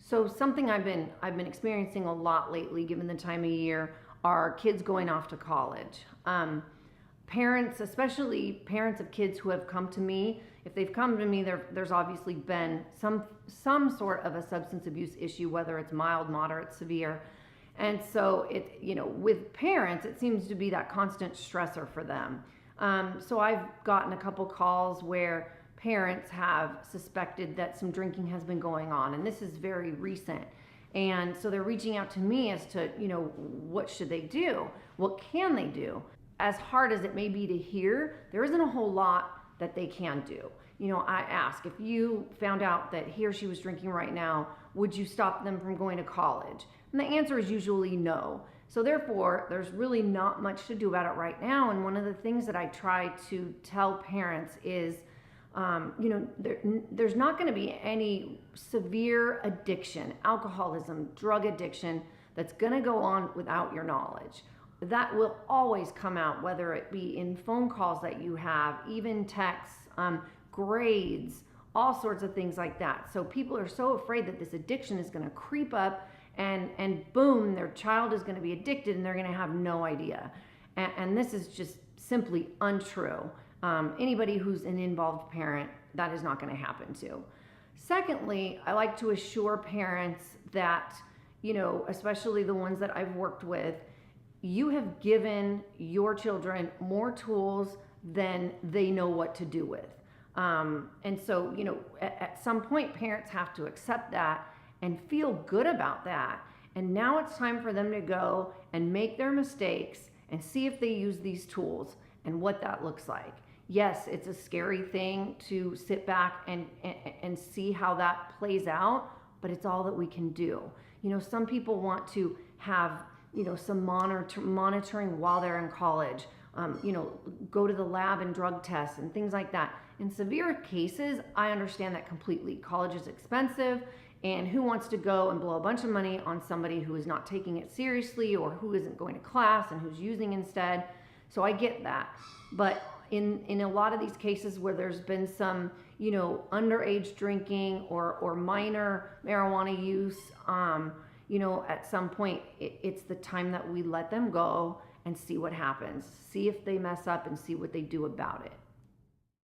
So something I've been experiencing a lot lately, given the time of year, are kids going off to college. Parents, especially parents of kids who have come to me, if they've come to me, there's obviously been some sort of a substance abuse issue, whether it's mild, moderate, severe. And so with parents, it seems to be that constant stressor for them. So I've gotten a couple calls where parents have suspected that some drinking has been going on, and this is very recent. And so they're reaching out to me as to, what should they do? What can they do? As hard as it may be to hear, there isn't a whole lot that they can do. I ask, if you found out that he or she was drinking right now, would you stop them from going to college? And the answer is usually no. So therefore, there's really not much to do about it right now. And one of the things that I try to tell parents is, there's not going to be any severe addiction, alcoholism, drug addiction that's going to go on without your knowledge. That will always come out, whether it be in phone calls that you have, even texts, grades, all sorts of things like that. So people are so afraid that this addiction is going to creep up and boom, their child is going to be addicted and they're going to have no idea. And this is just simply untrue. Anybody who's an involved parent, that is not going to happen to. Secondly, I like to assure parents that, especially the ones that I've worked with, you have given your children more tools than they know what to do with. And so, at some point, parents have to accept that and feel good about that. And now it's time for them to go and make their mistakes and see if they use these tools and what that looks like. Yes, it's a scary thing to sit back and see how that plays out, but it's all that we can do. Some people want to have, some monitoring while they're in college, go to the lab and drug tests and things like that. In severe cases, I understand that completely. College is expensive, and who wants to go and blow a bunch of money on somebody who is not taking it seriously or who isn't going to class and who's using instead? So I get that. But in a lot of these cases where there's been some, underage drinking or minor marijuana use, at some point it's the time that we let them go and see what happens. See if they mess up and see what they do about it.